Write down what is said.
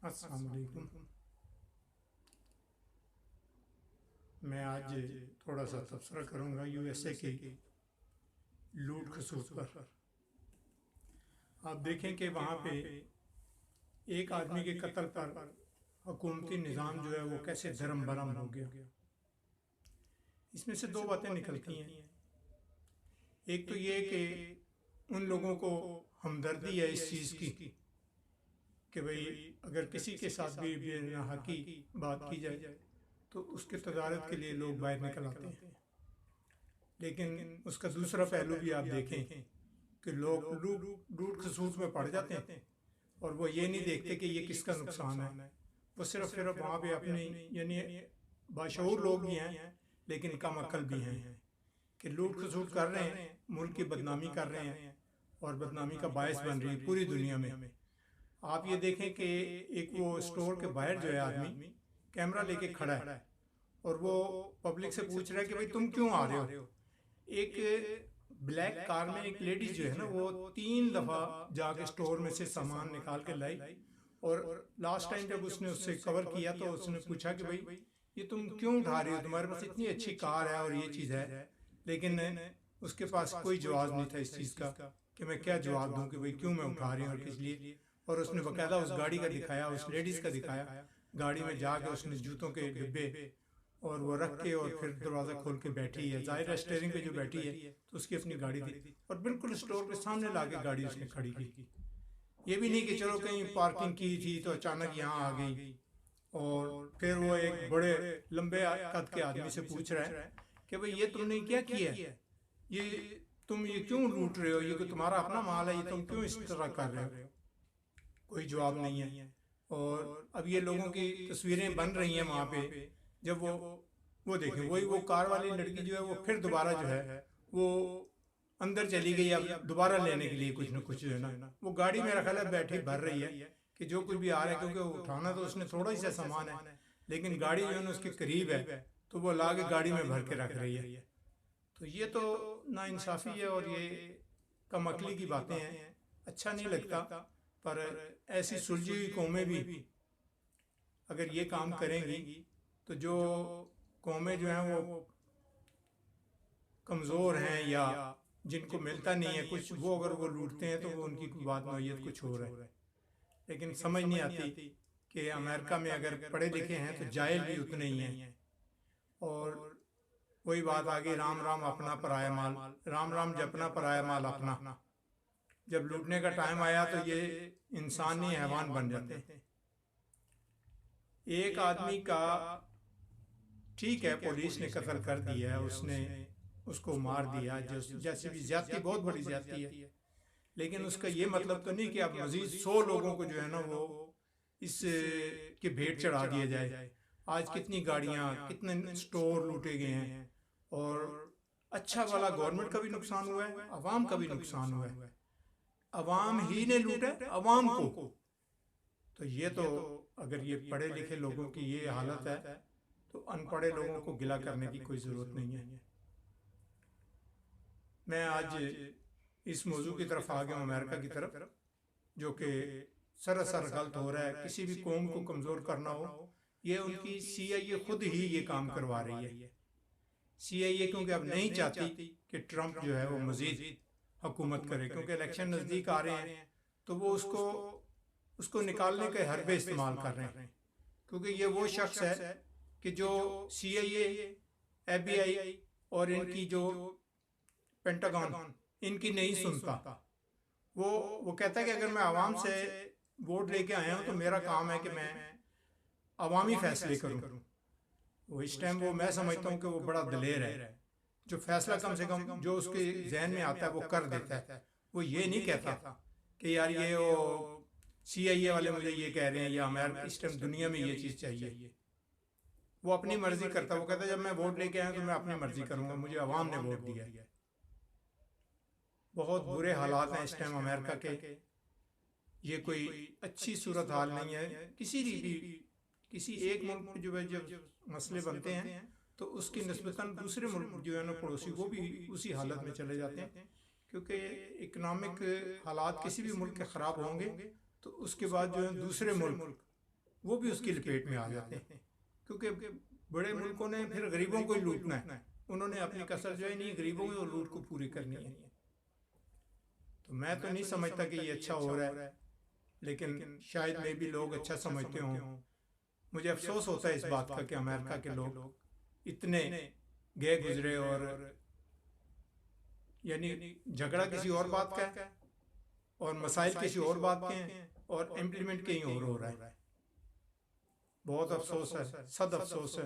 السلام علیکم۔ میں آج تھوڑا سا تبصرہ کروں گا یو ایس اے کی لوٹ کھسوٹ پر۔ آپ دیکھیں کہ وہاں پہ ایک آدمی کے قتل پر حکومتی نظام جو ہے وہ کیسے دھرم برہم ہو گیا۔ اس میں سے دو باتیں نکلتی ہیں۔ ایک تو یہ کہ ان لوگوں کو ہمدردی ہے اس چیز کی کہ بھئی اگر کسی کے ساتھ بھی بے حقی بات کی جائے تو اس کے تدارت کے لیے لوگ باہر نکل آتے ہیں، لیکن اس کا دوسرا پہلو بھی آپ دیکھیں کہ لوگ لوٹ کھسوٹ میں پڑ جاتے ہیں اور وہ یہ نہیں دیکھتے کہ یہ کس کا نقصان ہے۔ وہ صرف وہاں پہ اپنی یعنی باشعور لوگ بھی ہیں لیکن کم عقل بھی ہیں کہ لوٹ کھسوٹ کر رہے ہیں، ملک کی بدنامی کر رہے ہیں اور بدنامی کا باعث بن رہی ہے پوری دنیا میں۔ آپ یہ دیکھیں کہ ایک وہ اسٹور کے باہر جو ہے آدمی کیمرہ لے کے کھڑا ہے اور وہ پبلک سے پوچھ رہا ہے کہ بھئی تم کیوں آ رہے ہو۔ ایک بلیک کار میں ایک لیڈی جو ہے نا وہ 3 دفعہ جا کے اسٹور میں سے سامان نکال کے لائی، اور لاسٹ ٹائم جب اس نے اس سے کور کیا تو اس نے پوچھا کہ بھئی یہ تم کیوں اٹھا رہے ہو، تمہارے پاس اتنی اچھی کار ہے اور یہ چیز ہے، لیکن اس کے پاس کوئی جواز نہیں تھا اس چیز کا کہ میں کیا جواب دوں کہ بھئی کیوں میں اٹھا رہی ہوں اور کس لیے۔ اور اس نے باقاعدہ اس گاڑی کا دکھایا، اس لیڈیز کا دکھایا، گاڑی میں جا کے اس نے جوتوں کے ڈبے اور وہ رکھ کے اور پھر دروازہ کھول کے بیٹھی ہے، ظاہر ہے اسٹیئرنگ پہ جو بیٹھی ہے تو اس کی اپنی گاڑی تھی اور بالکل اسٹور کے سامنے لا کے گاڑی اس نے کھڑی کی۔ یہ بھی نہیں کہ چلو کہیں پارکنگ کی تھی تو اچانک یہاں آ گئی۔ اور پھر وہ ایک بڑے لمبے قد کے آدمی سے پوچھ رہا ہے کہ بھئی یہ تم نے کیا کیا ہے، یہ تم یہ کیوں لوٹ رہے ہو، یہ کہ تمہارا اپنا مال ہے، یہ تم کیوں اس طرح کر رہے ہو۔ کوئی جواب نہیں ہے۔ اور اب یہ لوگوں کی تصویریں بن رہی ہیں وہاں پہ، جب وہ دیکھیں وہی وہ کار والی لڑکی جو ہے وہ پھر دوبارہ جو ہے وہ اندر چلی گئی اب دوبارہ لینے کے لیے کچھ نہ کچھ جو ہے نا، وہ گاڑی میرا خیال ہے بیٹھی بھر رہی ہے کہ جو کچھ بھی آ رہا ہے، کیونکہ وہ اٹھانا تو اس نے تھوڑا ہی سا سامان ہے لیکن گاڑی جو ہے نا اس کے قریب ہے تو وہ لا کے گاڑی میں بھر کے رکھ رہی ہے۔ تو یہ تو ناانصافی ہے اور یہ کم عقلی کی باتیں ہیں، اچھا نہیں لگتا۔ پر ایسی سلجھی ہوئی قومیں بھی اگر یہ کام کریں گی تو جو قومیں جو ہیں وہ کمزور ہیں یا جن کو ملتا نہیں ہے کچھ، وہ اگر وہ لوٹتے ہیں تو وہ ان کی بات نوعیت کچھ اور ہے۔ لیکن سمجھ نہیں آتی کہ امریکہ میں اگر پڑھے لکھے ہیں تو جاہل بھی اتنے ہی ہیں۔ اور وہی بات آگئی، رام رام اپنا پرایا مال، رام رام جپنا پرایا مال اپنا۔ جب لوٹنے کا ٹائم آیا تو یہ انسان نہیں حیوان بن جاتے ہیں۔ ایک آدمی کا ٹھیک ہے پولیس نے قتل کر دیا ہے، اس نے اس کو مار دیا، جیسی بھی زیادتی بہت بڑی زیادتی ہے، لیکن اس کا یہ مطلب تو نہیں کہ اب مزید 100 لوگوں کو جو ہے نا وہ اس کے بھیٹ چڑھا دیا جائے۔ آج کتنی گاڑیاں، کتنے سٹور لوٹے گئے ہیں، اور اچھا والا گورنمنٹ کا بھی نقصان ہوا ہے، عوام کا بھی نقصان ہوا ہے۔ عوام ہی نے لوٹا عوام کو۔ تو یہ تو اگر یہ پڑھے لکھے لوگوں کی یہ حالت ہے تو ان پڑھے لوگوں کو گلہ کرنے کی کوئی ضرورت نہیں ہے۔ میں آج اس موضوع کی طرف آ گیا ہوں، امریکہ کی طرف، جو کہ سراسر غلط ہو رہا ہے۔ کسی بھی قوم کو کمزور کرنا ہو، یہ ان کی سی آئی اے خود ہی یہ کام کروا رہی ہے۔ سی آئی اے کیونکہ اب نہیں چاہتی کہ ٹرمپ جو ہے وہ مزید حکومت کرے، کیونکہ الیکشن نزدیک آ رہے ہیں تو وہ اس کو نکالنے کے حربے استعمال کر رہے ہیں، کیونکہ یہ وہ شخص ہے کہ جو سی آئی اے، ایف بی آئی اور ان کی جو پینٹاگون ان کی نہیں سنتا۔ وہ کہتا ہے کہ اگر میں عوام سے ووٹ لے کے آیا ہوں تو میرا کام ہے کہ میں عوامی فیصلے کروں۔ وہ اس ٹائم وہ میں سمجھتا ہوں کہ وہ بڑا دلیر ہے، جو فیصلہ کم سے کم جو اس کے ذہن میں آتا ہے وہ کر دیتا ہے۔ وہ یہ نہیں کہتا کہ یار یہ سی آئی اے والے مجھے یہ کہہ رہے ہیں یا امریکہ اس ٹائم دنیا میں یہ چیز چاہیے۔ وہ اپنی مرضی کرتا ہے، وہ کہتا ہے جب میں ووٹ لے کے آیا تو میں اپنی مرضی کروں گا، مجھے عوام نے ووٹ دیا ہے۔ بہت برے حالات ہیں اس ٹائم امریکہ کے، یہ کوئی اچھی صورتحال نہیں ہے۔ کسی ایک ملک میں جو ہے جب مسئلے بنتے ہیں تو اس کی نسبتاً دوسرے ملک جو ہے نا پڑوسی، وہ بھی اسی حالت میں چلے جاتے ہیں، کیونکہ اکنامک حالات کسی بھی ملک کے خراب ہوں گے تو اس کے بعد جو ہے دوسرے ملک وہ بھی اس کی لپیٹ میں آ جاتے ہیں، کیونکہ بڑے ملکوں نے پھر غریبوں کو ہی لوٹنا ہے، انہوں نے اپنی کسر جو ہے نہیں غریبوں کی لوٹ کو پوری کرنی ہے۔ تو میں تو نہیں سمجھتا کہ یہ اچھا ہو رہا ہے، لیکن شاید میں بھی لوگ اچھا سمجھتے ہوں۔ مجھے افسوس ہوتا ہے اس بات کا کہ امریکہ کے لوگ اتنے گئے گزرے، اور یعنی جھگڑا کسی اور بات کا ہے اور مسائل کسی اور بات کے ہیں اور امپلیمنٹ کہیں اور ہو رہا ہے۔ بہت افسوس ہے، صد افسوس ہے۔